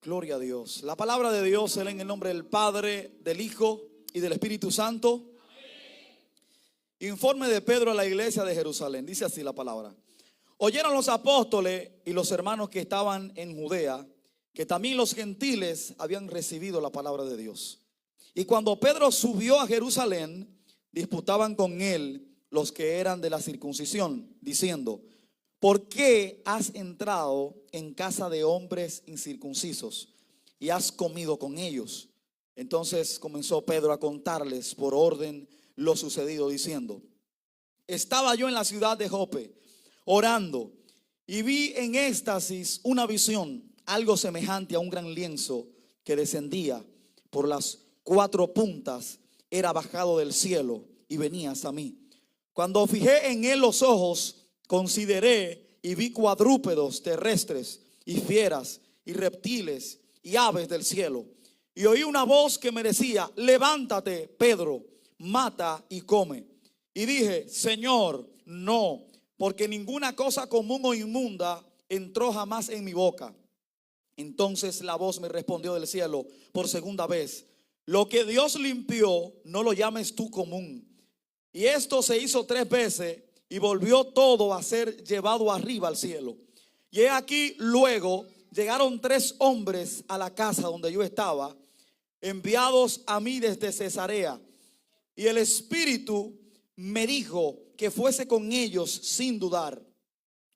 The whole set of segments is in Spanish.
Gloria a Dios. La palabra de Dios se lee en el nombre del Padre, del Hijo y del Espíritu Santo. Informe de Pedro a la iglesia de Jerusalén. Dice así la palabra. Oyeron los apóstoles y los hermanos que estaban en Judea, que también los gentiles habían recibido la palabra de Dios. Y cuando Pedro subió a Jerusalén, disputaban con él los que eran de la circuncisión, diciendo: ¿por qué has entrado en casa de hombres incircuncisos y has comido con ellos? Entonces comenzó Pedro a contarles por orden lo sucedido, diciendo: estaba yo en la ciudad de Jope orando y vi en éxtasis una visión, algo semejante a un gran lienzo que descendía por las cuatro puntas, era bajado del cielo y venía hasta mí. Cuando fijé en él los ojos, consideré y vi cuadrúpedos terrestres y fieras y reptiles y aves del cielo. Y oí una voz que me decía: levántate, Pedro, mata y come. Y dije: Señor, no, porque ninguna cosa común o inmunda entró jamás en mi boca. Entonces la voz me respondió del cielo por segunda vez: lo que Dios limpió, no lo llames tú común. Y esto se hizo 3 veces y volvió todo a ser llevado arriba al cielo. Y he aquí luego llegaron 3 hombres a la casa donde yo estaba, enviados a mí desde Cesarea. Y el Espíritu me dijo que fuese con ellos sin dudar.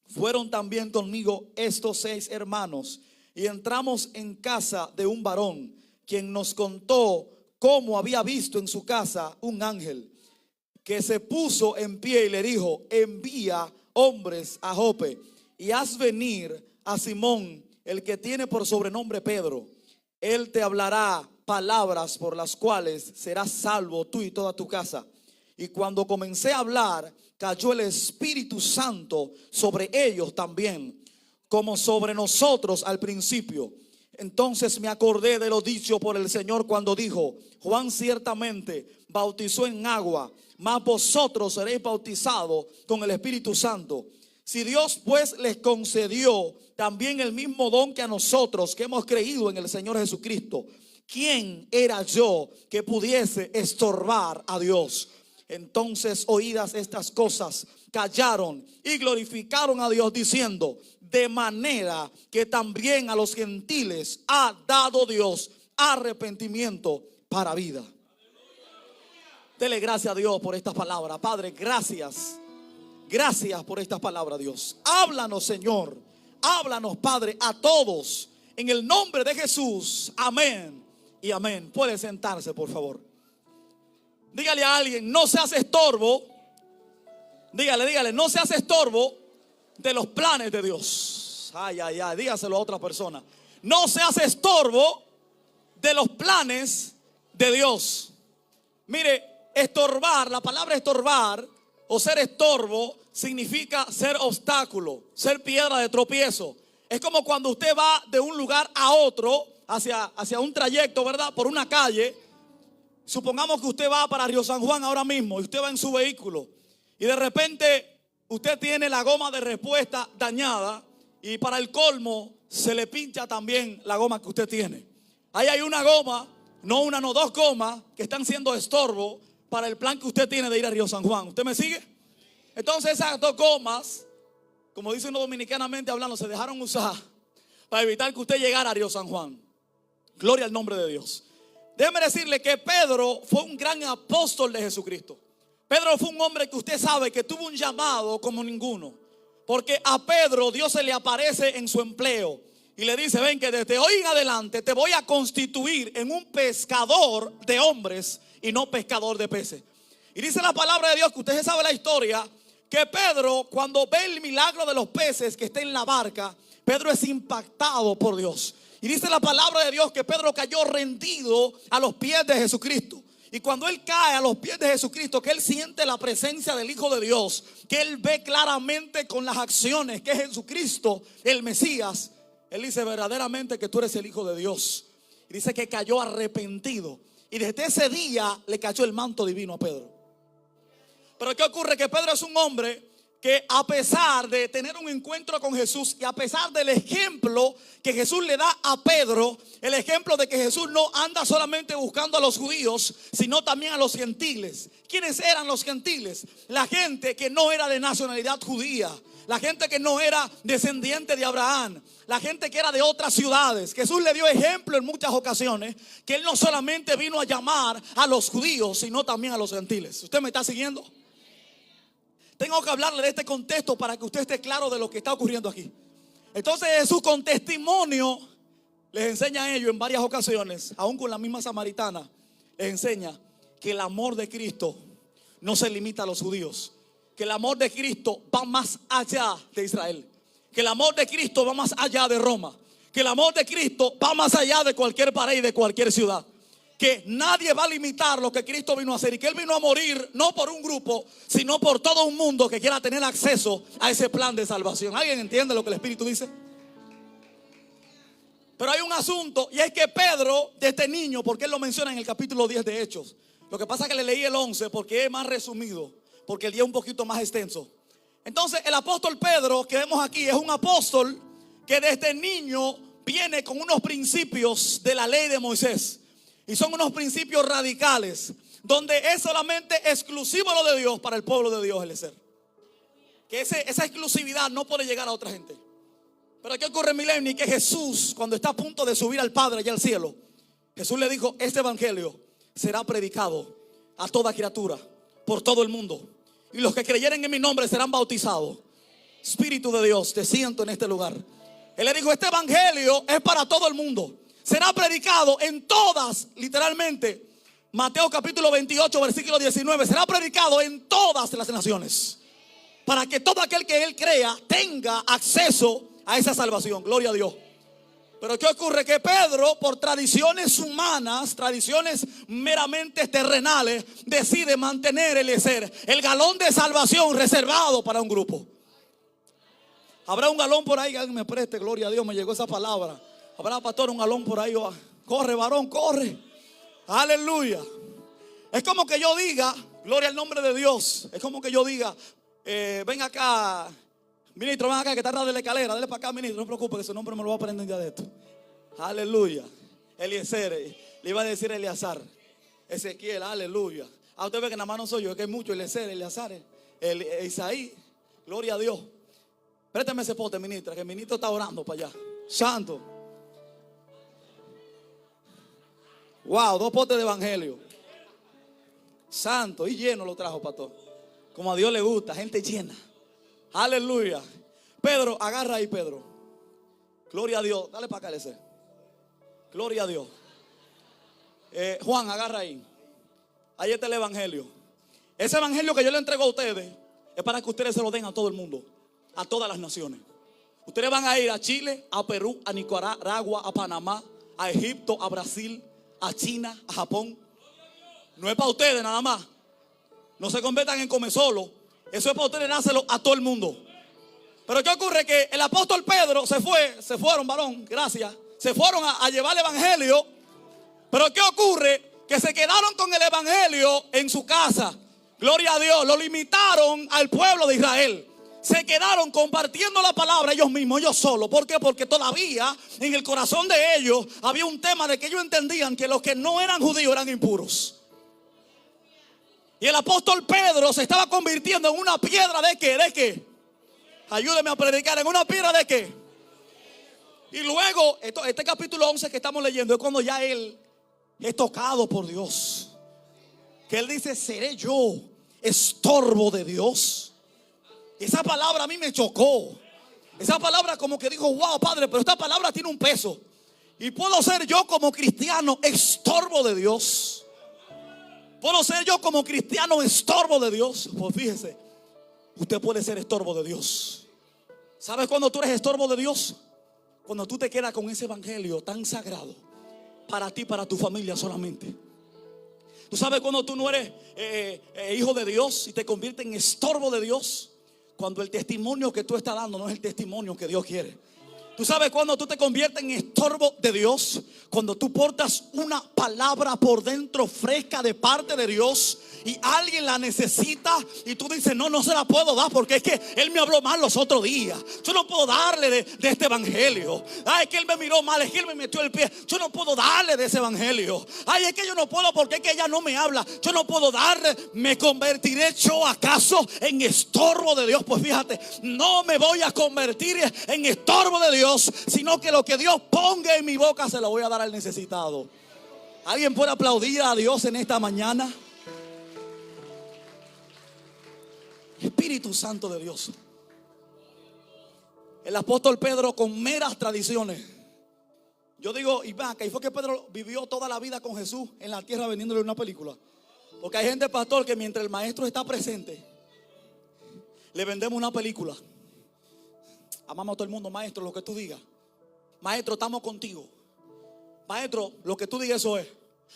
Fueron también conmigo estos 6 hermanos y entramos en casa de un varón, quien nos contó cómo había visto en su casa un ángel que se puso en pie y le dijo: envía hombres a Jope y haz venir a Simón, el que tiene por sobrenombre Pedro. Él te hablará palabras por las cuales serás salvo tú y toda tu casa. Y cuando comencé a hablar, cayó el Espíritu Santo sobre ellos también, como sobre nosotros al principio. Entonces me acordé de lo dicho por el Señor cuando dijo: Juan ciertamente bautizó en agua, mas vosotros seréis bautizados con el Espíritu Santo. Si Dios pues les concedió también el mismo don que a nosotros, que hemos creído en el Señor Jesucristo, ¿quién era yo que pudiese estorbar a Dios? Entonces, oídas estas cosas, callaron y glorificaron a Dios, diciendo: de manera que también a los gentiles ha dado Dios arrepentimiento para vida. Dele gracias a Dios por esta palabra. Padre, gracias. Gracias por esta palabra, Dios. Háblanos, Señor. Háblanos, Padre, a todos. En el nombre de Jesús. Amén y amén. Puede sentarse, por favor. Dígale a alguien: no seas estorbo. Dígale, no seas estorbo de los planes de Dios. Ay, dígaselo a otra persona. No seas estorbo de los planes de Dios. Mire, estorbar, la palabra estorbar o ser estorbo significa ser obstáculo, ser piedra de tropiezo. Es como cuando usted va de un lugar a otro, hacia un trayecto, ¿verdad? Por una calle. Supongamos que usted va para Río San Juan ahora mismo y usted va en su vehículo y de repente usted tiene la goma de respuesta dañada y para el colmo se le pincha también la goma que usted tiene. Ahí hay una goma, no una, no 2 gomas que están siendo estorbo para el plan que usted tiene de ir a Río San Juan. ¿Usted me sigue? Entonces esas 2 gomas, como dicen dominicanamente hablando, se dejaron usar para evitar que usted llegara a Río San Juan. Gloria al nombre de Dios. Déjeme decirle que Pedro fue un gran apóstol de Jesucristo. Pedro fue un hombre que usted sabe que tuvo un llamado como ninguno. Porque a Pedro Dios se le aparece en su empleo y le dice: ven, que desde hoy en adelante te voy a constituir en un pescador de hombres y no pescador de peces. Y dice la palabra de Dios, que usted sabe la historia, que Pedro, cuando ve el milagro de los peces que está en la barca, Pedro es impactado por Dios. Y dice la palabra de Dios que Pedro cayó rendido a los pies de Jesucristo. Y cuando él cae a los pies de Jesucristo, que él siente la presencia del Hijo de Dios, que él ve claramente con las acciones que es Jesucristo, el Mesías, él dice: verdaderamente que tú eres el Hijo de Dios. Y dice que cayó arrepentido. Y desde ese día le cayó el manto divino a Pedro. Pero ¿qué ocurre? Que Pedro es un hombre que a pesar de tener un encuentro con Jesús y a pesar del ejemplo que Jesús le da a Pedro, el ejemplo de que Jesús no anda solamente buscando a los judíos, sino también a los gentiles. ¿Quiénes eran los gentiles? La gente que no era de nacionalidad judía, la gente que no era descendiente de Abraham, la gente que era de otras ciudades. Jesús le dio ejemplo en muchas ocasiones que Él no solamente vino a llamar a los judíos, sino también a los gentiles. ¿Usted me está siguiendo? Tengo que hablarle de este contexto para que usted esté claro de lo que está ocurriendo aquí. Entonces Jesús, con testimonio, les enseña a ellos en varias ocasiones, aún con la misma samaritana, les enseña que el amor de Cristo no se limita a los judíos, que el amor de Cristo va más allá de Israel, que el amor de Cristo va más allá de Roma, que el amor de Cristo va más allá de cualquier pared y de cualquier ciudad, que nadie va a limitar lo que Cristo vino a hacer y que Él vino a morir no por un grupo, sino por todo un mundo que quiera tener acceso a ese plan de salvación. ¿Alguien entiende lo que el Espíritu dice? Pero hay un asunto, y es que Pedro, desde niño, porque él lo menciona en el capítulo 10 de Hechos, lo que pasa es que le leí el 11 porque es más resumido, porque el día es un poquito más extenso. Entonces el apóstol Pedro que vemos aquí es un apóstol que desde niño viene con unos principios de la ley de Moisés. Y son unos principios radicales, donde es solamente exclusivo lo de Dios para el pueblo de Dios, el ser. Que esa exclusividad no puede llegar a otra gente. Pero ¿qué ocurre, Milenio? Que Jesús, cuando está a punto de subir al Padre allá al cielo, Jesús le dijo: este evangelio será predicado a toda criatura, por todo el mundo, y los que creyeren en mi nombre serán bautizados. Espíritu de Dios, te siento en este lugar. Él le dijo: este evangelio es para todo el mundo. Será predicado en todas, literalmente, Mateo capítulo 28, versículo 19. Será predicado en todas las naciones, para que todo aquel que Él crea tenga acceso a esa salvación. Gloria a Dios. Pero ¿qué ocurre? Que Pedro, por tradiciones humanas, tradiciones meramente terrenales, decide mantener el galón de salvación reservado para un grupo. Habrá un galón por ahí que alguien me preste. Gloria a Dios, me llegó esa palabra. Habrá, pastor, un galón por ahí. Corre, varón, corre. Aleluya. Es como que yo diga, gloria al nombre de Dios. Es como que yo diga, ven acá, ministro, ven acá, que está atrás de la escalera. Dale para acá, ministro, no se preocupe, que su nombre me lo va a aprender un día de esto. Aleluya. Eliezer, le iba a decir Eleazar. Ezequiel, aleluya. Usted ve que nada más no soy yo, es que hay muchos. Eliezer, Eleazar, Isaí. Gloria a Dios. Préstame ese pote, ministra, que el ministro está orando para allá. Santo. Wow, 2 potes de evangelio. Santo, y lleno lo trajo, pastor. Como a Dios le gusta, gente llena. Aleluya. Pedro, agarra ahí, Pedro. Gloria a Dios. Dale para acá, ese. Gloria a Dios. Juan, agarra ahí. Ahí está el evangelio. Ese evangelio que yo le entrego a ustedes es para que ustedes se lo den a todo el mundo, a todas las naciones. Ustedes van a ir a Chile, a Perú, a Nicaragua, a Panamá, a Egipto, a Brasil, a China, a Japón. No es para ustedes nada más. No se conviertan en come solo. Eso es para ustedes dárselo a todo el mundo. Pero ¿qué ocurre? Que el apóstol Pedro se fueron, varón, gracias. Se fueron a llevar el evangelio. Pero ¿qué ocurre? Que se quedaron con el evangelio en su casa. Gloria a Dios. Lo limitaron al pueblo de Israel. Se quedaron compartiendo la palabra ellos mismos, ellos solos. ¿Por qué? Porque todavía en el corazón de ellos había un tema de que ellos entendían que los que no eran judíos eran impuros. Y el apóstol Pedro se estaba convirtiendo en una piedra ¿de qué? ¿De qué? Ayúdeme a predicar. ¿En una piedra de qué? Y luego, este capítulo 11 que estamos leyendo es cuando ya él es tocado por Dios. Que él dice: ¿seré yo estorbo de Dios? Y esa palabra a mí me chocó. Esa palabra como que dijo: wow, Padre, pero esta palabra tiene un peso. Y puedo ser yo como cristiano estorbo de Dios. ¿Puedo ser yo como cristiano estorbo de Dios? Pues fíjese, usted puede ser estorbo de Dios. ¿Sabes cuándo tú eres estorbo de Dios? Cuando tú te quedas con ese evangelio tan sagrado para ti, para tu familia solamente. ¿Tú sabes cuando tú no eres hijo de Dios y te conviertes en estorbo de Dios? Cuando el testimonio que tú estás dando no es el testimonio que Dios quiere. ¿Tú sabes cuando tú te conviertes en estorbo de Dios? Cuando tú portas una palabra por dentro fresca de parte de Dios y alguien la necesita y tú dices, no, no se la puedo dar porque es que Él me habló mal los otros días. Yo no puedo darle de este evangelio. Ay, es que Él me miró mal, es que Él me metió el pie. Yo no puedo darle de ese evangelio. Ay, es que yo no puedo porque es que ella no me habla. Yo no puedo darle. ¿Me convertiré yo acaso en estorbo de Dios? Pues fíjate, no me voy a convertir en estorbo de Dios, sino que lo que Dios ponga en mi boca se lo voy a dar al necesitado. ¿Alguien puede aplaudir a Dios en esta mañana? Espíritu Santo de Dios. El apóstol Pedro, con meras tradiciones, yo digo, y vaca, y fue que Pedro vivió toda la vida con Jesús en la tierra vendiéndole una película. Porque hay gente, pastor, que mientras el maestro está presente, le vendemos una película. Amamos a todo el mundo, maestro, lo que tú digas. Maestro, estamos contigo. Maestro, lo que tú digas, eso es.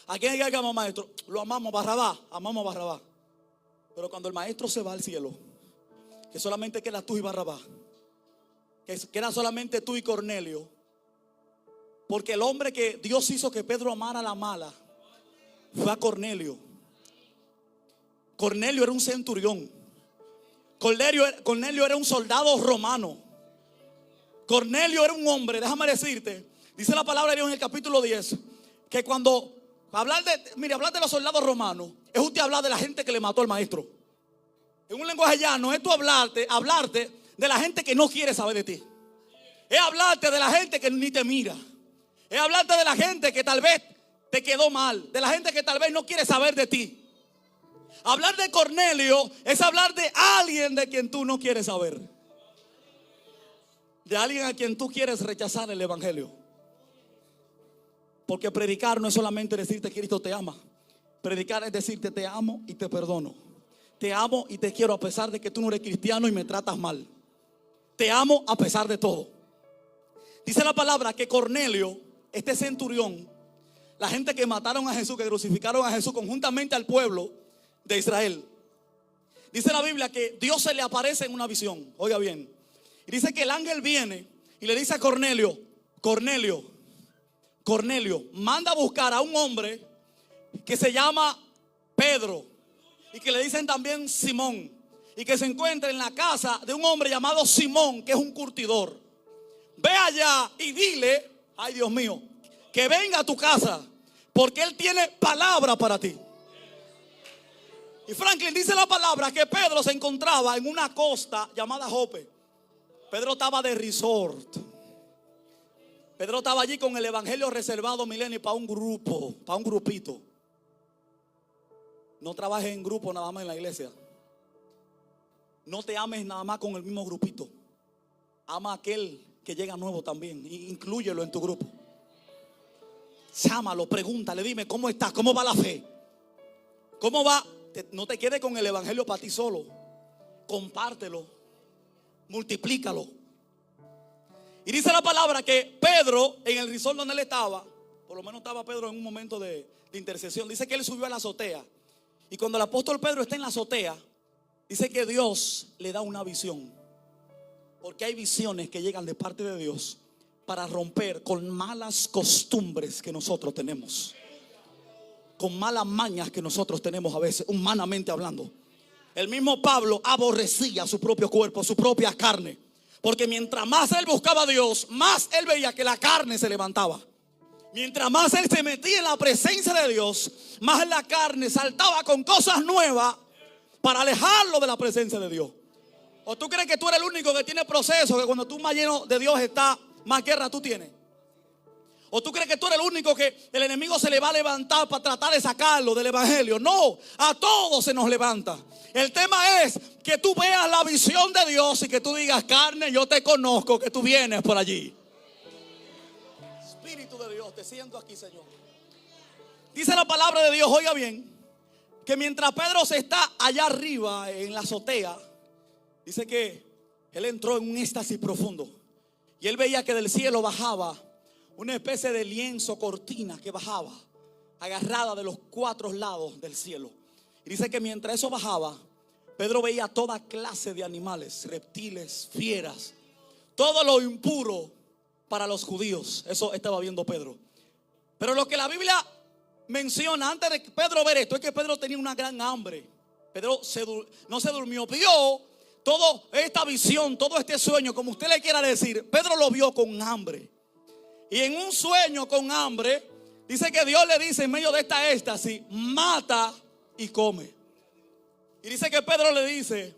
¿A quién hay que amar, maestro? Lo amamos, Barrabás, amamos a Barrabás. Pero cuando el maestro se va al cielo, que solamente queda tú y Barrabás, que queda solamente tú y Cornelio, porque el hombre que Dios hizo que Pedro amara a la mala fue a Cornelio. Cornelio era un centurión. Cornelio era un soldado romano. Cornelio era un hombre, déjame decirte, dice la palabra de Dios en el capítulo 10, que cuando hablar de los soldados romanos es usted hablar de la gente que le mató al maestro. En un lenguaje llano es tú hablarte de la gente que no quiere saber de ti. Es hablarte de la gente que ni te mira. Es hablarte de la gente que tal vez te quedó mal, de la gente que tal vez no quiere saber de ti. Hablar de Cornelio es hablar de alguien de quien tú no quieres saber, de alguien a quien tú quieres rechazar el evangelio. Porque predicar no es solamente decirte que Cristo te ama. Predicar es decirte te amo y te perdono. Te amo y te quiero a pesar de que tú no eres cristiano y me tratas mal. Te amo a pesar de todo. Dice la palabra que Cornelio, este centurión, la gente que mataron a Jesús, que crucificaron a Jesús conjuntamente al pueblo de Israel, dice la Biblia que Dios se le aparece en una visión. Oiga bien. Y dice que el ángel viene y le dice a Cornelio, Cornelio, Cornelio, manda a buscar a un hombre que se llama Pedro y que le dicen también Simón, y que se encuentra en la casa de un hombre llamado Simón, que es un curtidor. Ve allá y dile, ay Dios mío, que venga a tu casa porque él tiene palabra para ti. Y Franklin, dice la palabra que Pedro se encontraba en una costa llamada Jope. Pedro estaba de resort. Pedro estaba allí con el evangelio reservado milenio para un grupo, para un grupito. No trabajes en grupo nada más en la iglesia. No te ames nada más con el mismo grupito. Ama a aquel que llega nuevo también. Inclúyelo en tu grupo. Llámalo, pregúntale, dime cómo estás, cómo va la fe. ¿Cómo va? No te quedes con el evangelio para ti solo. Compártelo. Multiplícalo. Y dice la palabra que Pedro, en el resort donde él estaba, por lo menos estaba Pedro en un momento de intercesión, dice que él subió a la azotea. Y cuando el apóstol Pedro está en la azotea, dice que Dios le da una visión. Porque hay visiones que llegan de parte de Dios para romper con malas costumbres que nosotros tenemos, con malas mañas que nosotros tenemos a veces, humanamente hablando. El mismo Pablo aborrecía su propio cuerpo, su propia carne, porque mientras más él buscaba a Dios, más él veía que la carne se levantaba. Mientras más él se metía en la presencia de Dios, más la carne saltaba con cosas nuevas para alejarlo de la presencia de Dios. ¿O tú crees que tú eres el único que tiene proceso, que cuando tú más lleno de Dios estás, más guerra tú tienes? ¿O tú crees que tú eres el único que el enemigo se le va a levantar para tratar de sacarlo del evangelio? No, a todos se nos levanta. El tema es que tú veas la visión de Dios y que tú digas, carne, yo te conozco, que tú vienes por allí. Espíritu de Dios, te siento aquí, Señor. Dice la palabra de Dios, oiga bien, que mientras Pedro se está allá arriba en la azotea, dice que él entró en un éxtasis profundo. Y él veía que del cielo bajaba una especie de lienzo, cortina que bajaba, agarrada de los cuatro lados del cielo. Y dice que mientras eso bajaba, Pedro veía toda clase de animales, reptiles, fieras, todo lo impuro para los judíos. Eso estaba viendo Pedro. Pero lo que la Biblia menciona antes de Pedro ver esto es que Pedro tenía una gran hambre. Pedro no se durmió, vio toda esta visión, todo este sueño, como usted le quiera decir. Pedro lo vio con hambre. Y en un sueño con hambre, dice que Dios le dice en medio de esta éxtasis: mata y come. Y dice que Pedro le dice,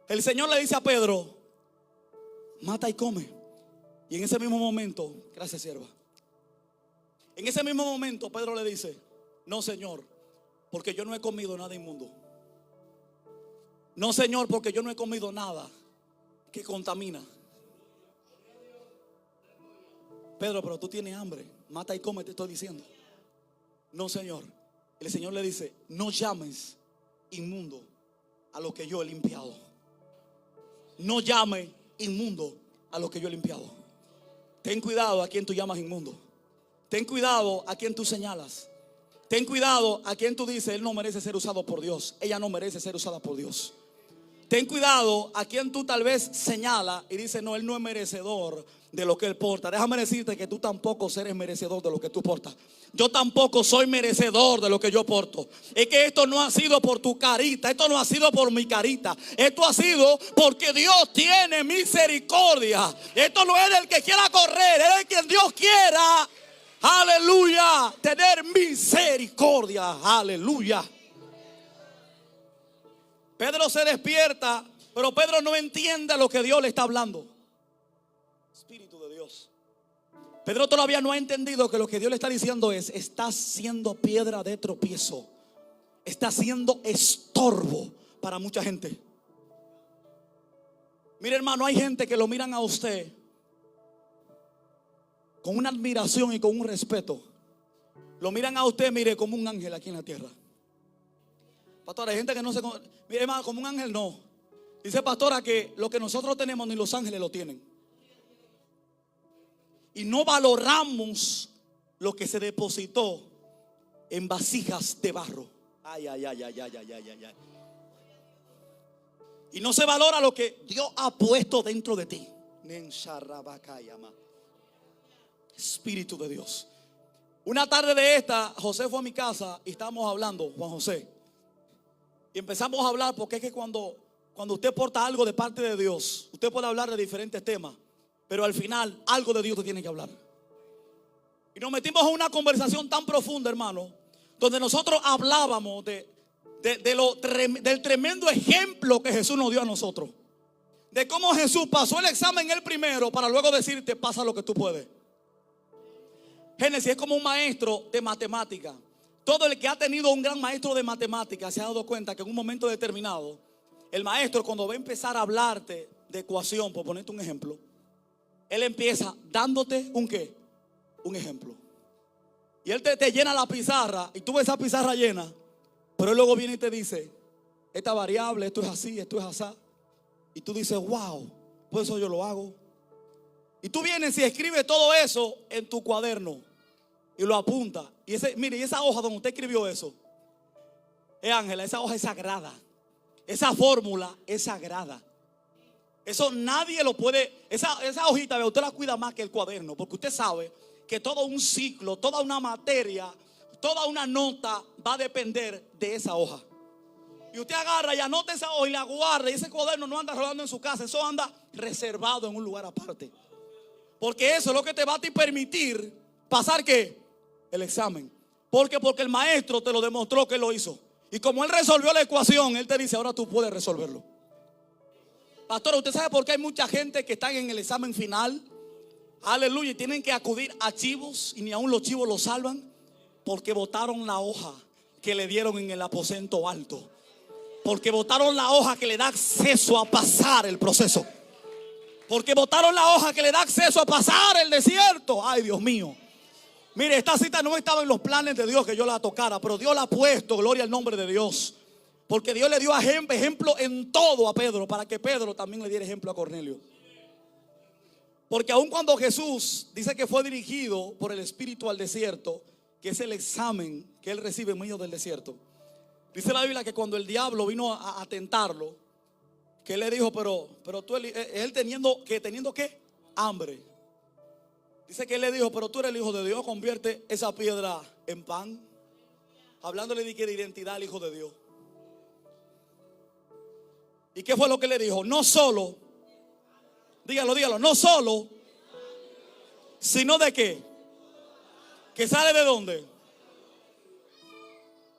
el Señor le dice a Pedro: mata y come. Y en ese mismo momento, gracias sierva, en ese mismo momento Pedro le dice: no, Señor, porque yo no he comido nada inmundo. No, Señor, porque yo no he comido nada que contamina. Pedro, pero tú tienes hambre, mata y come, te estoy diciendo. No, Señor. El Señor le dice: no llames inmundo a lo que yo he limpiado. No llame inmundo a lo que yo he limpiado. Ten cuidado a quien tú llamas inmundo. Ten cuidado a quien tú señalas. Ten cuidado a quien tú dices: él no merece ser usado por Dios, ella no merece ser usada por Dios. Ten cuidado a quien tú tal vez señala y dices: no, él no es merecedor de lo que él porta. Déjame decirte que tú tampoco eres merecedor de lo que tú portas. Yo tampoco soy merecedor de lo que yo porto. Es que esto no ha sido por tu carita, esto no ha sido por mi carita. Esto ha sido porque Dios tiene misericordia. Esto no es del que quiera correr, es del que Dios quiera, aleluya, tener misericordia, aleluya. Pedro se despierta, pero Pedro no entiende lo que Dios le está hablando. Espíritu de Dios. Pedro todavía no ha entendido que lo que Dios le está diciendo es: estás siendo piedra de tropiezo, estás siendo estorbo para mucha gente. Mire, hermano, hay gente que lo miran a usted con una admiración y con un respeto. Lo miran a usted, mire, como un ángel aquí en la tierra. Pastora, hay gente que no se... Mire, hermano, como un ángel no. Dice pastora que lo que nosotros tenemos ni los ángeles lo tienen. Y no valoramos lo que se depositó en vasijas de barro. Ay, ay, ay, ay, ay, ay, ay, ay. Y no se valora lo que Dios ha puesto dentro de ti. Espíritu de Dios. Una tarde de esta, José fue a mi casa y estábamos hablando, Juan José. Y empezamos a hablar, porque es que cuando usted porta algo de parte de Dios, usted puede hablar de diferentes temas, pero al final algo de Dios te tiene que hablar. Y nos metimos en una conversación tan profunda, hermano, donde nosotros hablábamos del tremendo ejemplo que Jesús nos dio a nosotros. De cómo Jesús pasó el examen el primero para luego decirte: pasa lo que tú puedes. Génesis es como un maestro de matemática. Todo el que ha tenido un gran maestro de matemáticas se ha dado cuenta que en un momento determinado, el maestro, cuando va a empezar a hablarte de ecuación, por ponerte un ejemplo, él empieza dándote un ¿qué? Un ejemplo. Y él te llena la pizarra y tú ves esa pizarra llena, pero él luego viene y te dice: esta variable, esto es así, esto es así. Y tú dices: wow, pues eso yo lo hago. Y tú vienes y escribes todo eso en tu cuaderno y lo apunta. Y mire, y esa hoja donde usted escribió eso, Ángela, esa hoja es sagrada. Esa fórmula es sagrada. Eso nadie lo puede. Esa hojita, usted la cuida más que el cuaderno, porque usted sabe que todo un ciclo, toda una materia, toda una nota va a depender de esa hoja. Y usted agarra y anota esa hoja y la guarda. Y ese cuaderno no anda rodando en su casa, eso anda reservado en un lugar aparte. Porque eso es lo que te va a permitir pasar ¿qué? El examen. Porque el maestro te lo demostró que lo hizo. Y como él resolvió la ecuación, él te dice: ahora tú puedes resolverlo. Pastor, ¿usted sabe por qué hay mucha gente que está en el examen final? Aleluya, y tienen que acudir a chivos y ni aun los chivos los salvan. Porque botaron la hoja que le dieron en el aposento alto. Porque botaron la hoja que le da acceso a pasar el proceso. Porque botaron la hoja que le da acceso a pasar el desierto. Ay, Dios mío. Mire, esta cita no estaba en los planes de Dios que yo la tocara, pero Dios la ha puesto, gloria al nombre de Dios. Porque Dios le dio ejemplo en todo a Pedro, para que Pedro también le diera ejemplo a Cornelio. Porque aun cuando Jesús dice que fue dirigido por el Espíritu al desierto, que es el examen que él recibe en medio del desierto, dice la Biblia que cuando el diablo vino a tentarlo, que él le dijo: pero tú, él teniendo ¿qué? Hambre. Dice que él le dijo, pero tú eres el Hijo de Dios, convierte esa piedra en pan. Hablándole de identidad al Hijo de Dios. ¿Y qué fue lo que le dijo? No solo, dígalo, no solo, sino de qué. ¿Que sale de dónde?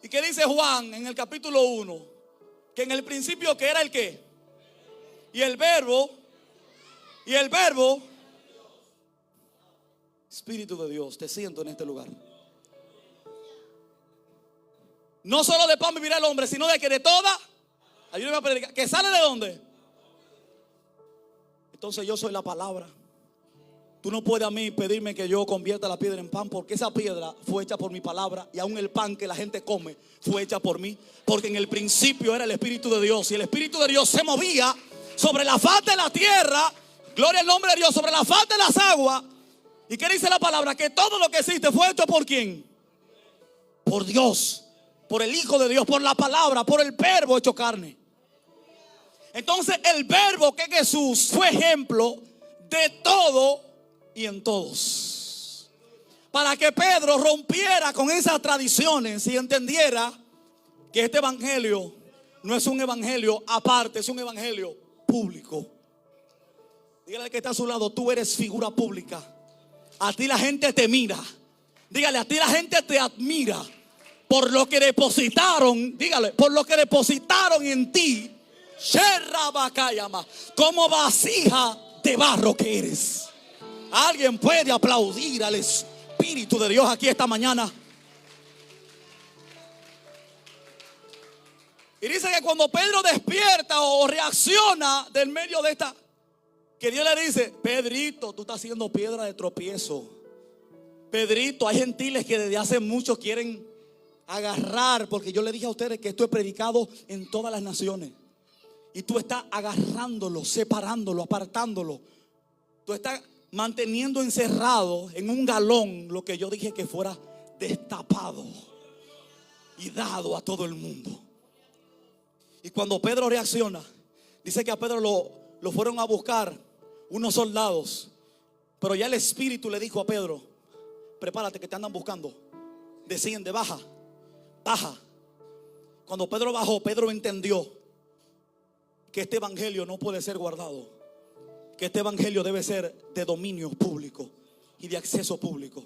¿Y qué dice Juan en el capítulo 1? Que en el principio, que era el qué. Y el verbo, Espíritu de Dios, te siento en este lugar. No solo de pan vivirá el hombre, sino de que de toda, ayúdame a predicar, ¿que sale de dónde? Entonces yo soy la palabra. Tú no puedes a mí pedirme que yo convierta la piedra en pan, porque esa piedra fue hecha por mi palabra. Y aún el pan que la gente come fue hecha por mí. Porque en el principio era el Espíritu de Dios. Y el Espíritu de Dios se movía sobre la faz de la tierra. Gloria al nombre de Dios, sobre la faz de las aguas. ¿Y qué dice la palabra? Que todo lo que existe fue hecho por ¿quién? Por Dios, por el Hijo de Dios, por la palabra, por el verbo hecho carne. Entonces el verbo, que es Jesús, fue ejemplo de todo y en todos. Para que Pedro rompiera con esas tradiciones y entendiera que este evangelio no es un evangelio aparte, es un evangelio público. Dígale al que está a su lado, tú eres figura pública. A ti la gente te mira. Dígale, a ti la gente te admira por lo que depositaron, dígale, por lo que depositaron en ti, como vasija de barro que eres. Alguien puede aplaudir al Espíritu de Dios aquí esta mañana. Y dice que cuando Pedro despierta o reacciona del medio de esta, que Dios le dice, Pedrito, tú estás siendo piedra de tropiezo. Pedrito, hay gentiles que desde hace mucho quieren agarrar, porque yo le dije a ustedes que esto es predicado en todas las naciones. Y tú estás agarrándolo, separándolo, apartándolo. Tú estás manteniendo encerrado en un galón lo que yo dije que fuera destapado y dado a todo el mundo. Y cuando Pedro reacciona, dice que a Pedro lo fueron a buscar unos soldados. Pero ya el Espíritu le dijo a Pedro, prepárate que te andan buscando. Desciende, baja. Cuando Pedro bajó, Pedro entendió que este evangelio no puede ser guardado, que este evangelio debe ser de dominio público y de acceso público.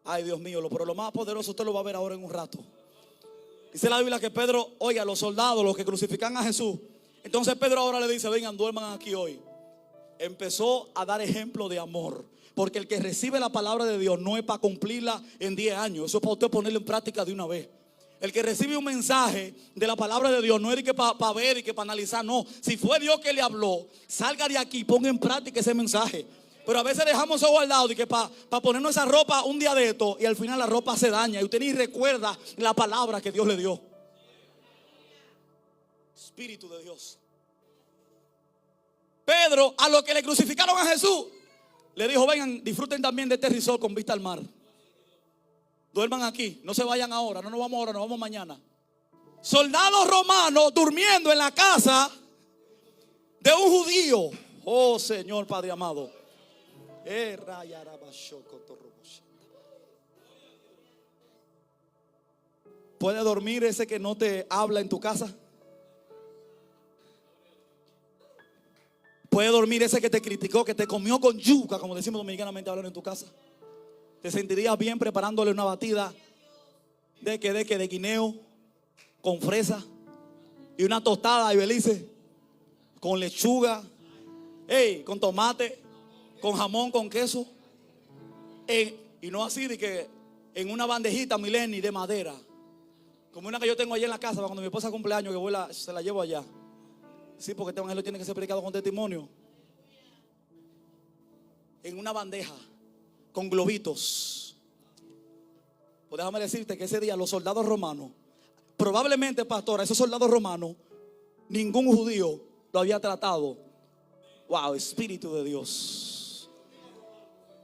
Ay, Dios mío, pero lo más poderoso usted lo va a ver ahora en un rato. Dice la Biblia que Pedro, oiga, los soldados, los que crucifican a Jesús. Entonces Pedro ahora le dice, vengan, duerman aquí hoy. Empezó a dar ejemplo de amor. Porque el que recibe la palabra de Dios no es para cumplirla en 10 años. Eso es para usted ponerlo en práctica de una vez. El que recibe un mensaje de la palabra de Dios no es que para ver y que para analizar, no. Si fue Dios que le habló, salga de aquí y ponga en práctica ese mensaje. Pero a veces dejamos eso guardado y que para ponernos esa ropa un día de esto y al final la ropa se daña y usted ni recuerda la palabra que Dios le dio. Espíritu de Dios. Pedro, a los que le crucificaron a Jesús, le dijo, vengan, disfruten también de este resort con vista al mar. Duerman aquí, no se vayan ahora, no nos vamos ahora, nos vamos mañana. Soldados romanos durmiendo en la casa de un judío. Oh Señor Padre amado. ¿Puede dormir ese que no te habla en tu casa? ¿Puede dormir ese que te criticó, que te comió con yuca, como decimos dominicanamente hablando, en tu casa? ¿Te sentirías bien preparándole una batida de guineo con fresa y una tostada de belice con lechuga, con tomate, con jamón, con queso? Y no así de que en una bandejita mileni de madera, como una que yo tengo allá en la casa cuando mi esposa cumpleaños, que se la llevo allá. Sí, porque este evangelio tiene que ser predicado con testimonio. En una bandeja con globitos. Pues déjame decirte que ese día los soldados romanos, probablemente, pastora, esos soldados romanos, ningún judío lo había tratado. Wow, Espíritu de Dios.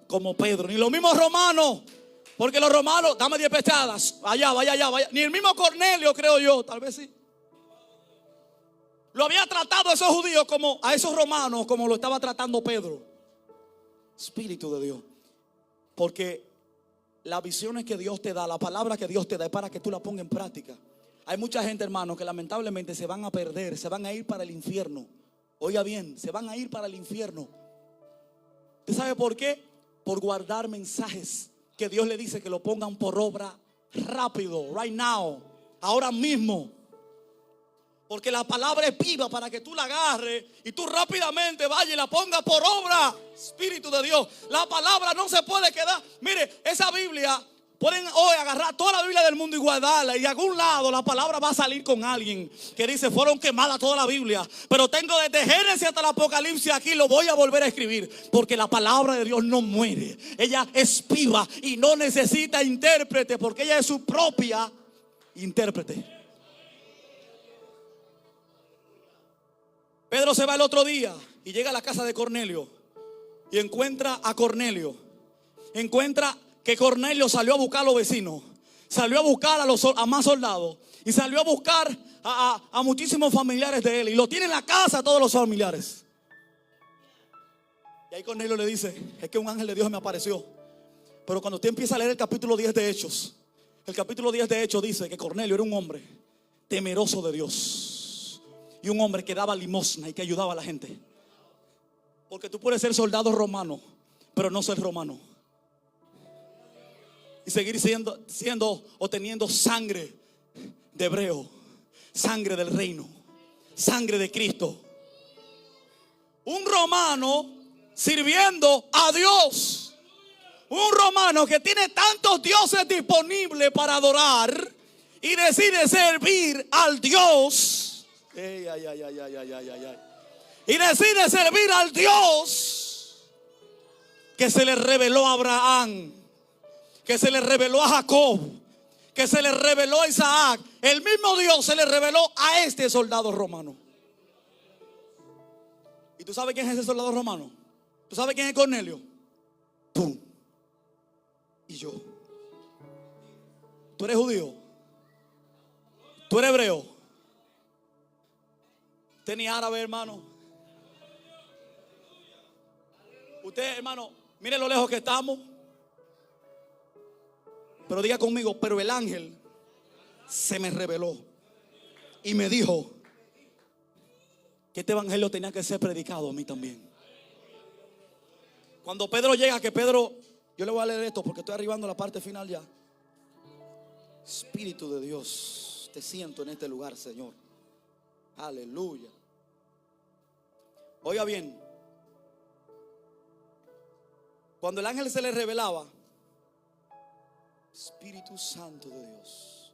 Como Pedro, ni los mismos romanos. Porque los romanos, dame 10 pechadas. Allá, vaya. Ni el mismo Cornelio, creo yo, tal vez sí. Lo había tratado a esos judíos como a esos romanos, como lo estaba tratando Pedro. Espíritu de Dios. Porque las visiones que Dios te da, la palabra que Dios te da, es para que tú la pongas en práctica. Hay mucha gente, hermano, que lamentablemente se van a perder, se van a ir para el infierno. Oiga bien, se van a ir para el infierno. ¿Usted sabe por qué? Por guardar mensajes que Dios le dice que lo pongan por obra rápido, right now, ahora mismo. Porque la palabra es viva para que tú la agarres y tú rápidamente vayas y la pongas por obra. Espíritu de Dios, la palabra no se puede quedar. Mire, esa Biblia, pueden hoy agarrar toda la Biblia del mundo y guardarla, y de algún lado la palabra va a salir con alguien que dice: fueron quemadas toda la Biblia, pero tengo desde Génesis hasta el Apocalipsis aquí, lo voy a volver a escribir. Porque la palabra de Dios no muere, ella es viva y no necesita intérprete, porque ella es su propia intérprete. Pedro se va el otro día y llega a la casa de Cornelio y encuentra a Cornelio. Encuentra que Cornelio salió a buscar a los vecinos, salió a buscar a más soldados y salió a buscar a muchísimos familiares de él, y lo tiene en la casa todos los familiares. Y ahí Cornelio le dice: es que un ángel de Dios me apareció. Pero cuando usted empieza a leer el capítulo 10 de Hechos, el capítulo 10 de Hechos dice que Cornelio era un hombre temeroso de Dios y un hombre que daba limosna y que ayudaba a la gente. Porque tú puedes ser soldado romano, pero no ser romano, y seguir siendo o teniendo sangre de hebreo, sangre del reino, sangre de Cristo. Un romano sirviendo a Dios, un romano que tiene tantos dioses disponibles para adorar y decide servir al Dios. Y decide servir al Dios que se le reveló a Abraham, que se le reveló a Jacob, que se le reveló a Isaac. El mismo Dios se le reveló a este soldado romano. ¿Y tú sabes quién es ese soldado romano? ¿Tú sabes quién es Cornelio? Tú y yo. Tú eres judío, tú eres hebreo, usted ni árabe, hermano. Usted, hermano, mire lo lejos que estamos. Pero diga conmigo: pero el ángel se me reveló y me dijo que este evangelio tenía que ser predicado a mí también. Cuando Pedro llega, que Pedro, yo le voy a leer esto porque estoy arribando a la parte final ya. Espíritu de Dios, te siento en este lugar, Señor. Aleluya. Oiga bien, cuando el ángel se le revelaba, Espíritu Santo de Dios.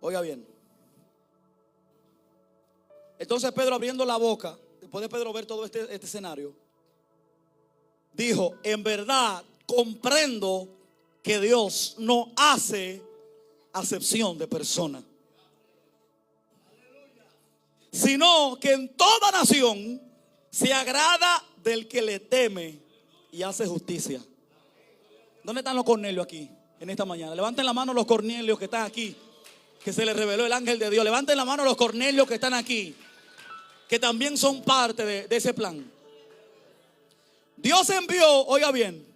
Oiga bien. Entonces Pedro, abriendo la boca, después de Pedro ver todo este escenario, dijo: en verdad comprendo que Dios no hace acepción de persona, sino que en toda nación se agrada del que le teme y hace justicia. ¿Dónde están los Cornelios aquí en esta mañana? Levanten la mano los Cornelios que están aquí, que se les reveló el ángel de Dios. Levanten la mano los Cornelios que están aquí, que también son parte de ese plan. Dios envió, oiga bien.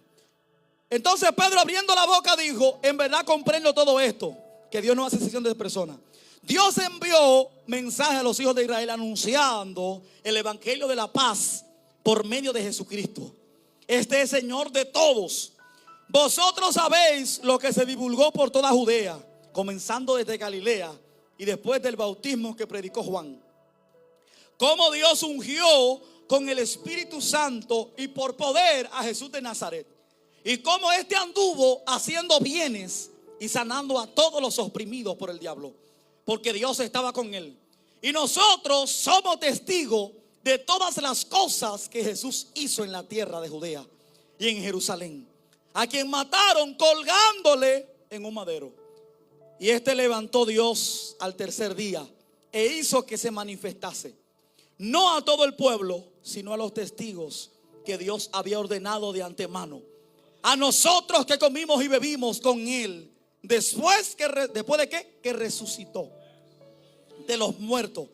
Entonces Pedro, abriendo la boca, dijo: en verdad comprendo todo esto, que Dios no hace acepción de personas. Dios envió mensaje a los hijos de Israel anunciando el evangelio de la paz por medio de Jesucristo. Este es Señor de todos. Vosotros sabéis lo que se divulgó por toda Judea, comenzando desde Galilea y después del bautismo que predicó Juan. Cómo Dios ungió con el Espíritu Santo y por poder a Jesús de Nazaret. Y cómo este anduvo haciendo bienes y sanando a todos los oprimidos por el diablo, porque Dios estaba con él. Y nosotros somos testigos de todas las cosas que Jesús hizo en la tierra de Judea y en Jerusalén, a quien mataron colgándole en un madero. Y este levantó Dios al tercer día e hizo que se manifestase, no a todo el pueblo, sino a los testigos que Dios había ordenado de antemano, a nosotros que comimos y bebimos con él después de que resucitó de los muertos,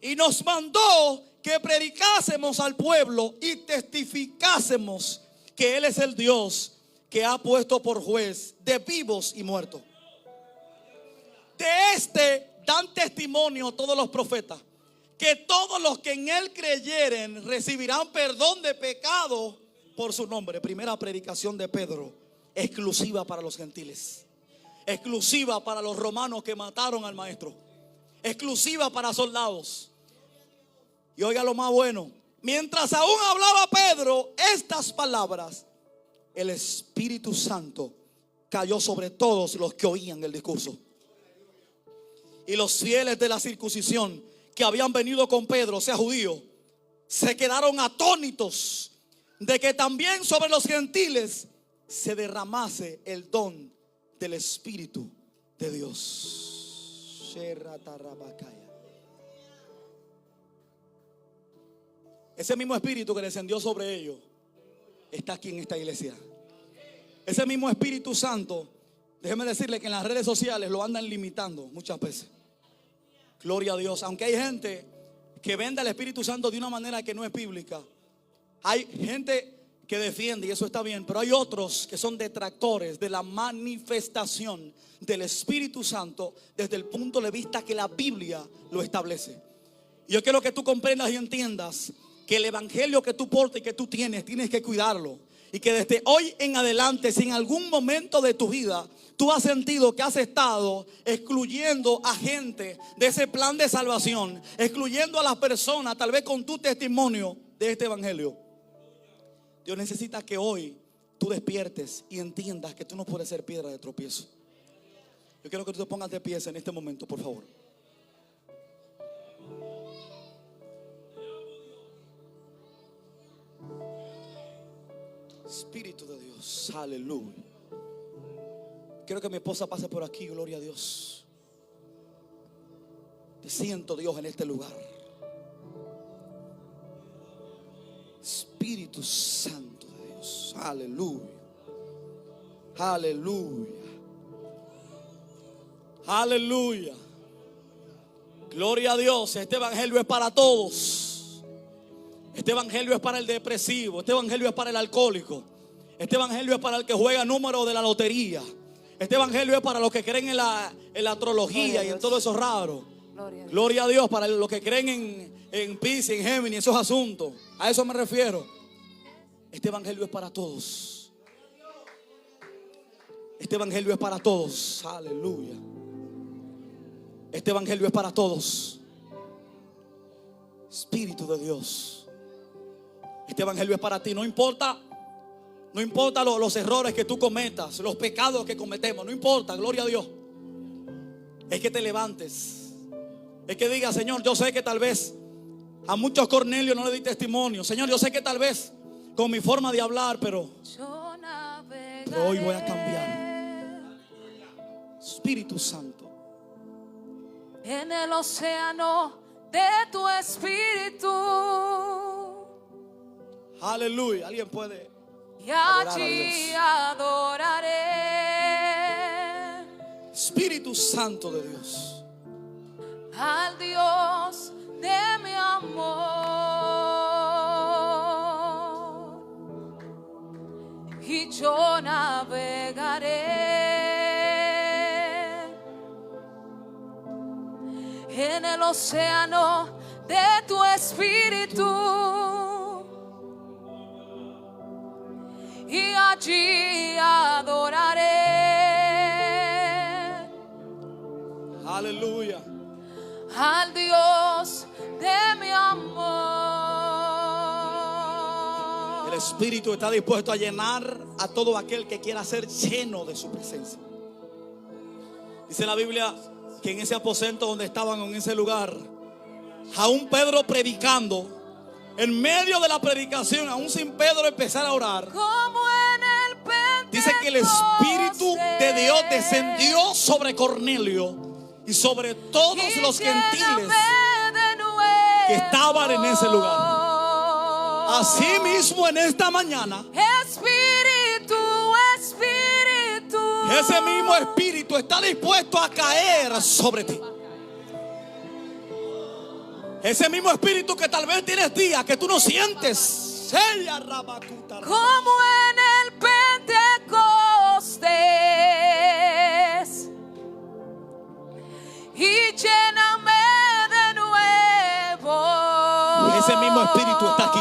y nos mandó que predicásemos al pueblo y testificásemos que Él es el Dios que ha puesto por juez de vivos y muertos. De este dan testimonio todos los profetas, que todos los que en Él creyeren recibirán perdón de pecado por su nombre. Primera predicación de Pedro, exclusiva para los gentiles, exclusiva para los romanos que mataron al maestro, exclusiva para soldados. Y oiga lo más bueno: mientras aún hablaba Pedro estas palabras, el Espíritu Santo cayó sobre todos los que oían el discurso. Y los fieles de la circuncisión que habían venido con Pedro, sea judío, se quedaron atónitos de que también sobre los gentiles se derramase el don del Espíritu de Dios. Ese mismo Espíritu que descendió sobre ellos está aquí en esta iglesia. Ese mismo Espíritu Santo, déjeme decirle que en las redes sociales lo andan limitando muchas veces. Gloria a Dios. Aunque hay gente que vende al Espíritu Santo de una manera que no es bíblica, hay gente que defiende y eso está bien, pero hay otros que son detractores de la manifestación del Espíritu Santo desde el punto de vista que la Biblia lo establece. Y yo quiero que tú comprendas y entiendas que el evangelio que tú portas y que tú tienes que cuidarlo. Y que desde hoy en adelante, si en algún momento de tu vida tú has sentido que has estado excluyendo a gente de ese plan de salvación, excluyendo a las personas, tal vez con tu testimonio de este evangelio, Dios necesita que hoy tú despiertes y entiendas que tú no puedes ser piedra de tropiezo. Yo quiero que tú te pongas de pie en este momento, por favor. Espíritu de Dios, aleluya. Quiero que mi esposa pase por aquí, gloria a Dios. Te siento, Dios, en este lugar. Espíritu Santo de Dios, aleluya. Aleluya. Aleluya. Gloria a Dios. Este evangelio es para todos. Este evangelio es para el depresivo. Este evangelio es para el alcohólico. Este evangelio es para el que juega número de la lotería. Este evangelio es para los que creen en la astrología y en todo eso raro. Gloria a Dios. Para los que creen en Pisces, en Géminis, esos asuntos. A eso me refiero. Este evangelio es para todos. Este evangelio es para todos. Aleluya. Este evangelio es para todos. Espíritu de Dios. Este evangelio es para ti. No importa los errores que tú cometas, los pecados que cometemos. No importa, gloria a Dios. Es que te levantes. Es que digas: Señor, yo sé que tal vez a muchos Cornelios no le di testimonio. Señor, yo sé que tal vez con mi forma de hablar, pero hoy voy a cambiar. Espíritu Santo. En el océano de tu espíritu. Aleluya. Alguien puede Y allí adoraré. Espíritu Santo de Dios. Al Dios de mi amor. Y yo navegaré en el océano de tu espíritu. Y allí adoraré. Aleluya. Al Dios de mi amor. El Espíritu está dispuesto a llenar a todo aquel que quiera ser lleno de su presencia. Dice la Biblia que en ese aposento donde estaban, en ese lugar, aún Pedro predicando, en medio de la predicación, aún sin Pedro empezar a orar, Como en el Pentecostés, dice que el Espíritu de Dios descendió sobre Cornelio y sobre todos los gentiles que estaban en ese lugar. Así mismo en esta mañana, Espíritu, ese mismo Espíritu está dispuesto a caer sobre ti. Ese mismo espíritu que tal vez tienes días que tú no sientes. Como en el Pentecostés. Y lléname de nuevo. Ese mismo espíritu está aquí.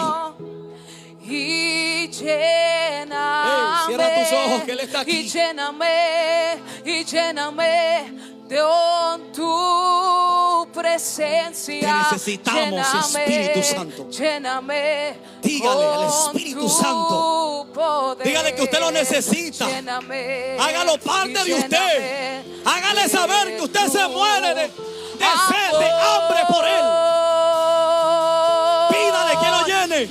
Y lléname. Cierra tus ojos que Él está aquí. Y lléname de tu presencia. Te necesitamos, Espíritu Santo. Lléname. Dígale al Espíritu Santo. Poder. Dígale que usted lo necesita. Lléname. Hágalo parte de usted. Hágale saber que usted se muere de sed, de hambre por Él. Pídale que lo llene.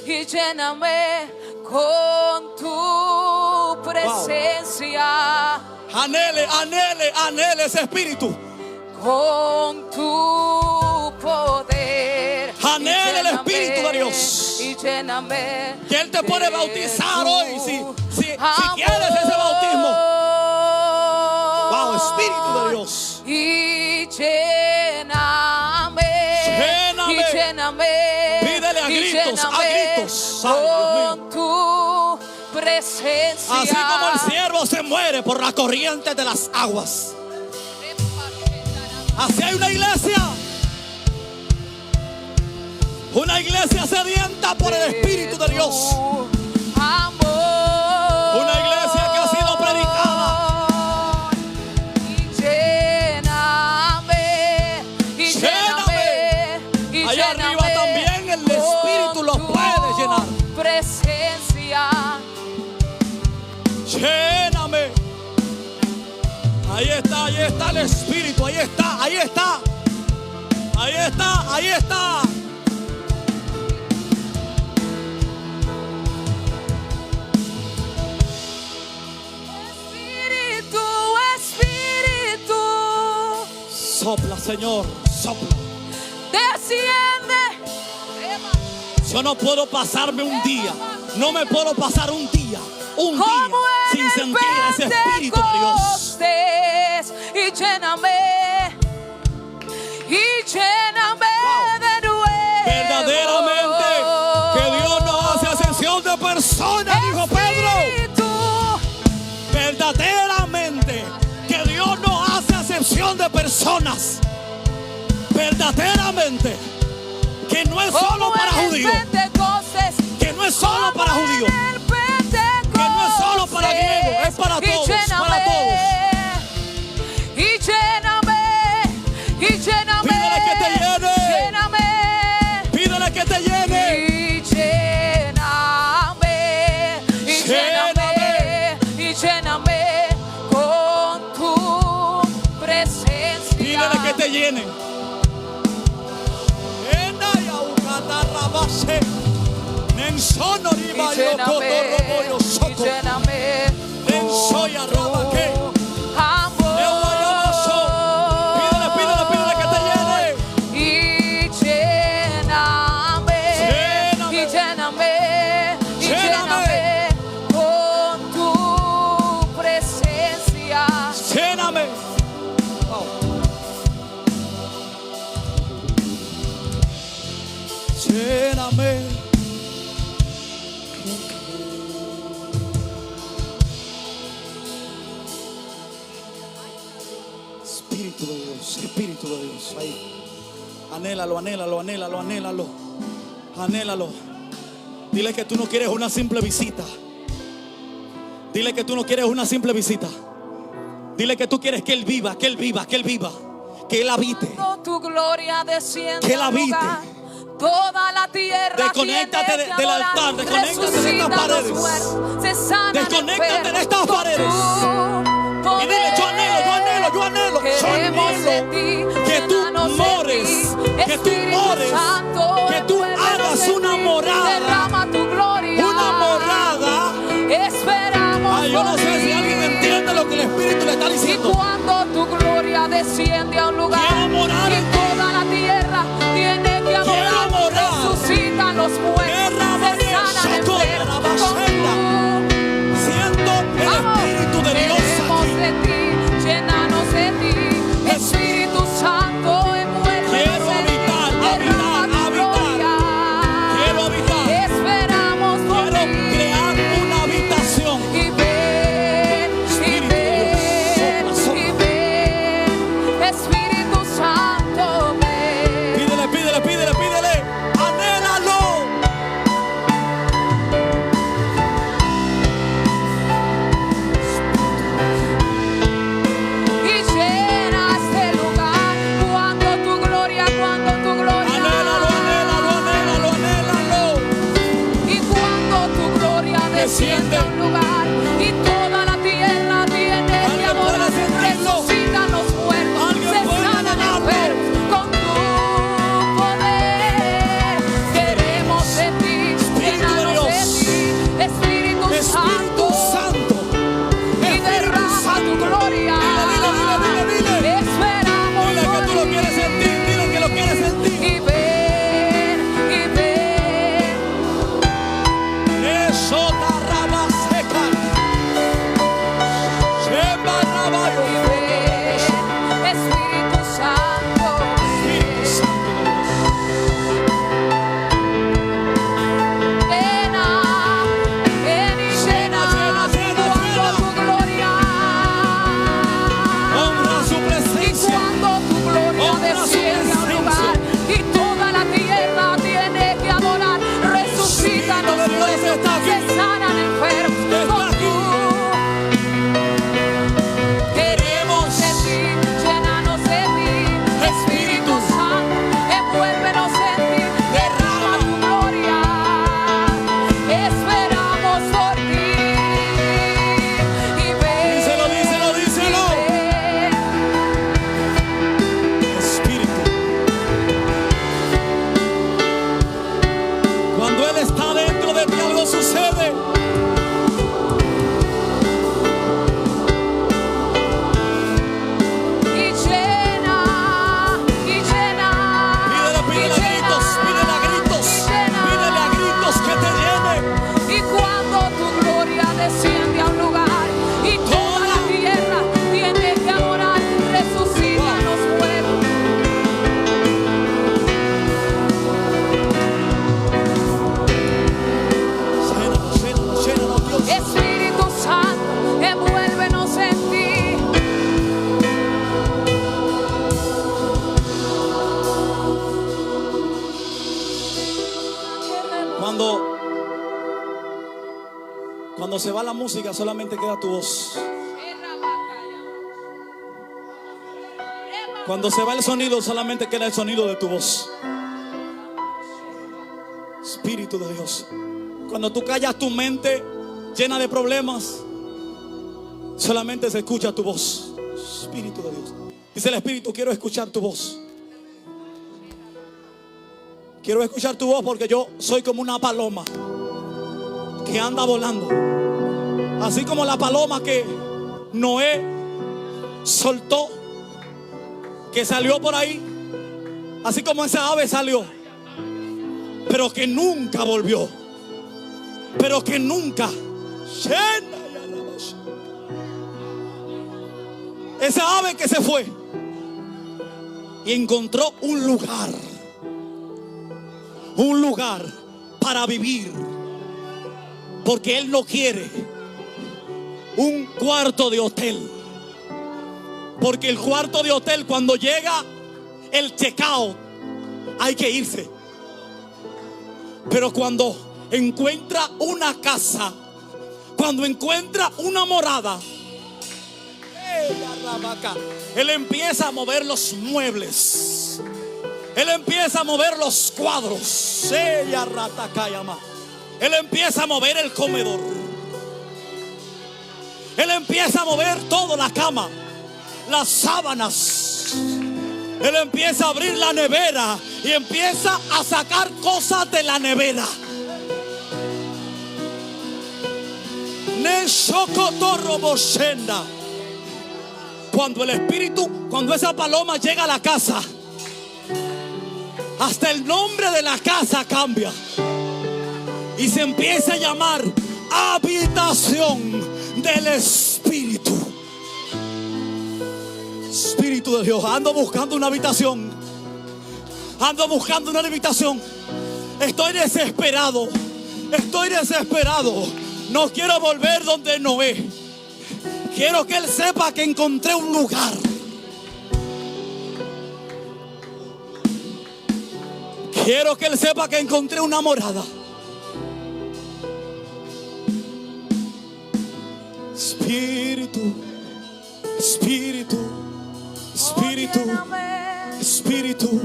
Y lléname con tu presencia. Wow. Anhele ese espíritu. Con tu poder. Anhele el Espíritu de Dios. Y lléname. Que Él te puede bautizar hoy si quieres ese bautismo. Wow, Espíritu de Dios. Y lléname. Pídele a gritos. Ay, con tu presencia. Así como el siervo se muere por la corriente de las aguas. Así hay una iglesia. Una iglesia sedienta por el Espíritu de Dios. Una iglesia que ha sido predicada. Allá arriba también el Espíritu los puede llenar. Presencia. Lléname. Ahí está el Espíritu. Ahí está. Espíritu. Sopla, Señor, sopla. Desciende. Yo no puedo pasarme un día. No me puedo pasar un día sin sentir ese Espíritu de Dios. Y lléname. Wow. De nuevo. Verdaderamente que Dios no hace acepción de personas, dijo Pedro. Verdaderamente que Dios no hace acepción de personas. Verdaderamente que no es solo para judíos. Que no es solo para judíos. Que no es solo para griegos. Es para todos. Para todos. Y lléname. Pídele que te llene. Pídele que te llene. Y lléname con tu presencia. Pídele que te llene. Pídele que te llene. Y lléname con tu presencia. Lléname. Wow. Lléname. Espíritu de Dios. Ahí. Anhélalo. Dile que tú no quieres una simple visita. Dile que tú no quieres una simple visita. Dile que tú quieres que Él viva. Que Él habite. Tu gloria desciende. Que Él habite. Toda la tierra. Desconéctate del altar. Desconéctate de estas paredes. Desconéctate de estas paredes. Y dile, yo anhelo que tú mores, que tú hagas una morada, Ay, yo no sé si alguien entiende lo que el Espíritu le está diciendo. Y cuando tu gloria desciende a un lugar, Quiero morar y en ti. toda la tierra tiene que adorar, morar. resucitan los muertos, se sanan enfermos con tu. Siento el Espíritu de Dios Queremos aquí. de ti, desciende. a un lugar y toda la tierra tiene que ¿Alguien adorar. puede sentirlo? Resucitan los muertos, ¿Alguien se puede sanan adorarlo? enfermos con tu poder. Queremos de ti, Espíritu de llénanos de Dios. ti, Espíritu Espíritu Santo. Santo. Y Espíritu derrama tu Santo. gloria. Dile. Esperamos Dile que por tú lo ti. quieres sentir. Dile que lo quieres sentir. Y ven, y ven. Eso tarraba seca. Shemba rabayo. Y ven, Espíritu Santo. Espíritu Santo de Dios. Llena, ven y llena cuando tu gloria. Honra su Y presencia. cuando tu gloria Honra su desciende a un lugar y toda la tierra tiene que adorar, resucitan los Espíritu de Dios muertos, está aquí. se sanan enfermos Está con aquí. tu. Queremos de ti, llénanos de ti, Espíritu Santo, envuélvenos en ti, derrama tu gloria, esperamos por ti. Y ven, Díselo, díselo, díselo. y ven. Espíritu. Cuando Él está dentro de ti, algo sucede. Y llena, Pídele a gritos, pídele a gritos, pídele a gritos que te llene. y cuando tu gloria desciende a un lugar y toda la tierra tiene que adorar, resucitan los muertos. Llénanos, llénanos, llénanos, Dios. Espíritu Santo, envuélvenos en ti. Cuando se va la música, solamente queda tu voz. Cuando se va el sonido, solamente queda el sonido de tu voz. Espíritu de Dios. Cuando tú callas tu mente llena de problemas, solamente se escucha tu voz. Espíritu de Dios. Dice el Espíritu, quiero escuchar tu voz. Quiero escuchar tu voz porque yo soy como una paloma que anda volando. Así como la paloma que Noé soltó, que salió por ahí. Así como esa ave salió, pero que nunca volvió. Pero que nunca. Esa ave que se fue y encontró un lugar. Un lugar para vivir. Porque Él no quiere un cuarto de hotel. Porque el cuarto de hotel, cuando llega el checkout, hay que irse. Pero cuando encuentra una casa, cuando encuentra una morada, Él empieza a mover los muebles. Él empieza a mover los cuadros. Él empieza a mover el comedor. Él empieza a mover toda la cama, las sábanas. Él empieza a abrir la nevera y empieza a sacar cosas de la nevera. Cuando el Espíritu, cuando esa paloma llega a la casa, hasta el nombre de la casa cambia y se empieza a llamar habitación del Espíritu. Espíritu de Dios, ando buscando una habitación. Ando buscando una habitación. Estoy desesperado. Estoy desesperado. No quiero volver donde Noé. Quiero que él sepa que encontré un lugar. Quiero que él sepa que encontré una morada. Espíritu, Espíritu, Espíritu, Espíritu,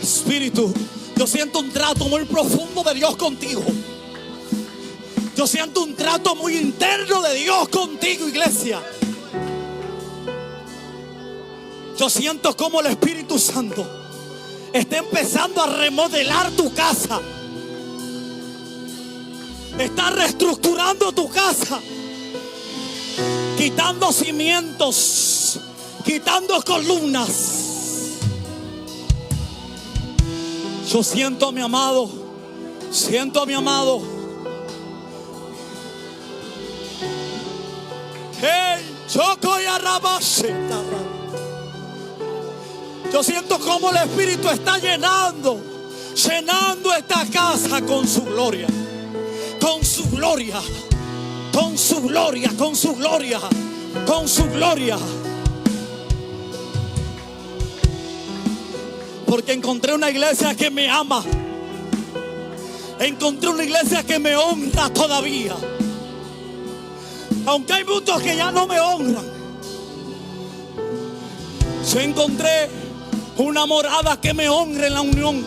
Espíritu. Yo siento un trato muy profundo de Dios contigo. Yo siento un trato muy interno de Dios contigo, iglesia. Yo siento como el Espíritu Santo está empezando a remodelar tu casa. Está reestructurando tu casa, quitando cimientos, quitando columnas. Yo siento a mi amado, siento a mi amado. Hey, choco y arrabasheta. Yo siento como el Espíritu está llenando esta casa con su gloria. Con su gloria. Con su gloria, con su gloria. Con su gloria. Porque encontré una iglesia que me ama. Encontré una iglesia que me honra todavía. Aunque hay muchos que ya no me honran. Yo encontré una morada que me honra en la unión.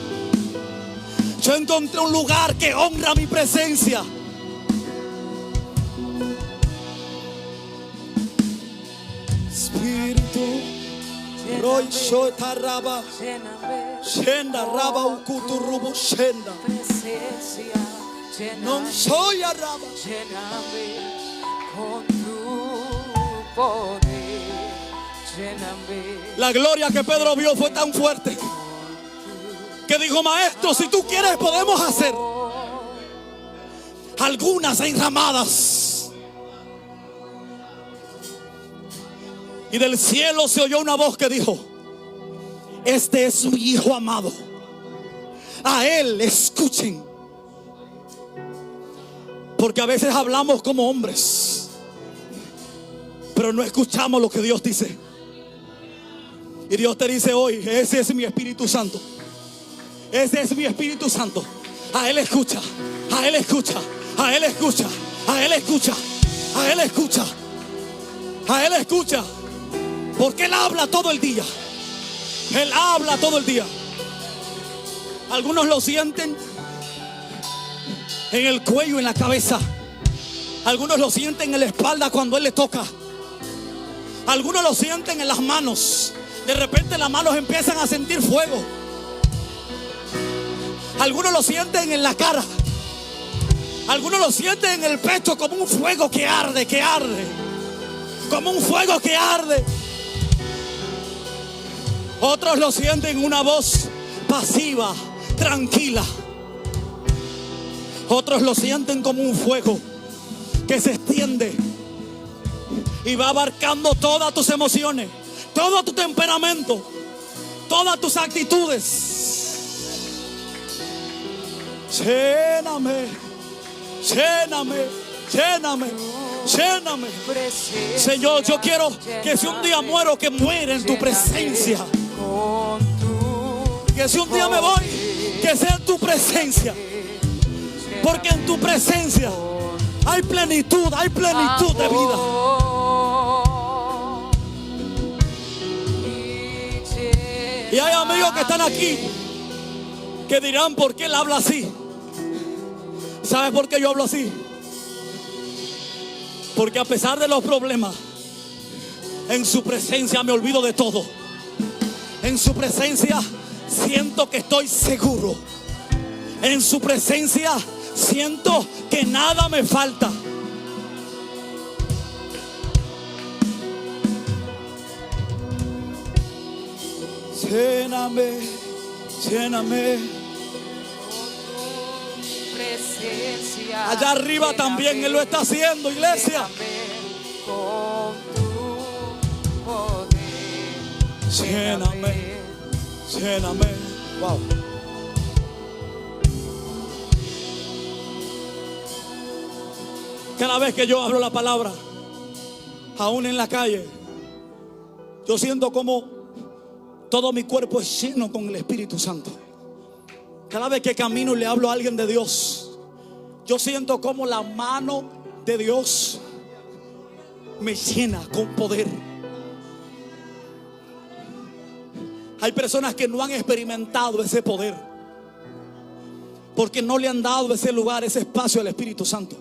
Yo encontré un lugar que honra mi presencia. Espíritu, Roy Shota Raba, Shenda Raba Ukuturubu Shenda. No soy Araba. Lléname con tu poder. Lléname. La gloria que Pedro vio fue tan fuerte que dijo: maestro, si tú quieres podemos hacer algunas enramadas. Y del cielo se oyó una voz que dijo: este es mi hijo amado, a él escuchen. Porque a veces hablamos como hombres, pero no escuchamos lo que Dios dice. Y Dios te dice hoy: ese es mi Espíritu Santo. Ese es mi Espíritu Santo. A él escucha, a él escucha, a él escucha, a él escucha, a él escucha, a él escucha. Porque él habla todo el día. Él habla todo el día. Algunos lo sienten en el cuello, en la cabeza. Algunos lo sienten en la espalda cuando él le toca. Algunos lo sienten en las manos. De repente las manos empiezan a sentir fuego. Algunos lo sienten en la cara. Algunos lo sienten en el pecho como un fuego que arde, que arde. Como un fuego que arde. Otros lo sienten en una voz pasiva, tranquila. Otros lo sienten como un fuego que se extiende y va abarcando todas tus emociones, todo tu temperamento, todas tus actitudes. Lléname, lléname, lléname, lléname. Señor, yo quiero que si un día muero, que muera en tu presencia. Que si un día me voy, que sea en tu presencia. Porque en tu presencia hay plenitud de vida. Y hay amigos que están aquí que dirán: ¿por qué él habla así? ¿Sabes por qué yo hablo así? Porque a pesar de los problemas, en su presencia me olvido de todo. En su presencia siento que estoy seguro. En su presencia siento que nada me falta. Lléname, lléname. Presencia. Allá arriba también él lo está haciendo, iglesia. Con tu poder. Lléname, lléname. Wow. Cada vez que yo hablo la palabra, aún en la calle, yo siento como todo mi cuerpo es lleno con el Espíritu Santo. Cada vez que camino y le hablo a alguien de Dios, yo siento como la mano de Dios me llena con poder. Hay personas que no han experimentado ese poder porque no le han dado ese lugar, ese espacio al Espíritu Santo.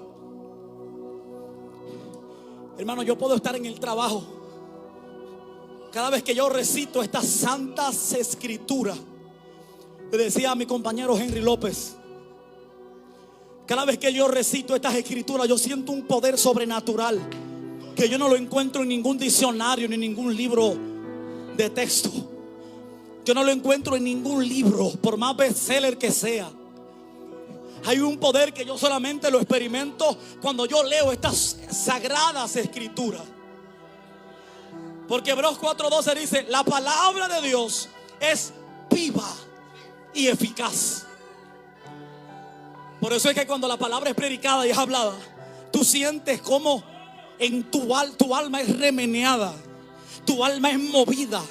Hermano, yo puedo estar en el trabajo. Cada vez que yo recito estas santas escrituras, le decía a mi compañero Henry López, cada vez que yo recito estas escrituras, yo siento un poder sobrenatural que yo no lo encuentro en ningún diccionario ni en ningún libro de texto. Yo no lo encuentro en ningún libro, por más bestseller que sea. Hay un poder que yo solamente lo experimento cuando yo leo estas sagradas escrituras. Porque Hebreos 4:12 dice: la palabra de Dios es viva y eficaz. Por eso es que cuando la palabra es predicada y es hablada, tú sientes como en tu alma es remeneada, tu alma es movida.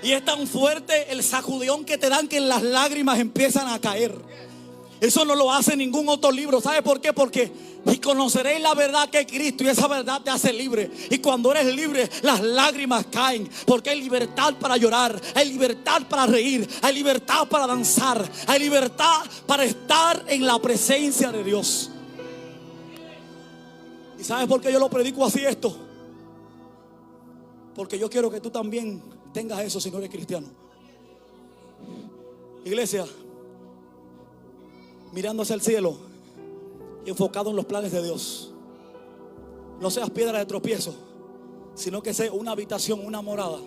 Y es tan fuerte el sacudión que te dan que las lágrimas empiezan a caer. Eso no lo hace ningún otro libro. ¿Sabe por qué? Porque y conoceréis la verdad que es Cristo, y esa verdad te hace libre. Y cuando eres libre, las lágrimas caen, porque hay libertad para llorar, hay libertad para reír, hay libertad para danzar, hay libertad para estar en la presencia de Dios. ¿Y sabes por qué yo lo predico así esto? Porque yo quiero que tú también tengas eso si no eres cristiano. Iglesia, mirando hacia el cielo y enfocado en los planes de Dios. No seas piedra de tropiezo, sino que sea una habitación, una morada,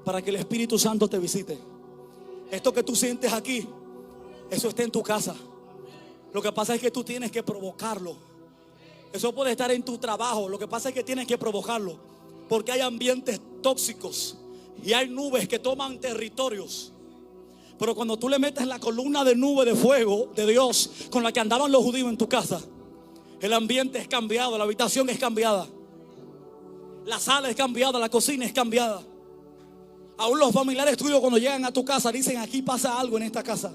para que el Espíritu Santo te visite. Esto que tú sientes aquí, eso está en tu casa. Lo que pasa es que tú tienes que provocarlo. Eso puede estar en tu trabajo. Lo que pasa es que tienes que provocarlo, porque hay ambientes tóxicos y hay nubes que toman territorios. Pero cuando tú le metes la columna de nube de fuego de Dios con la que andaban los judíos en tu casa, el ambiente es cambiado, la habitación es cambiada, la sala es cambiada, la cocina es cambiada. Aún los familiares tuyos cuando llegan a tu casa dicen: aquí pasa algo en esta casa.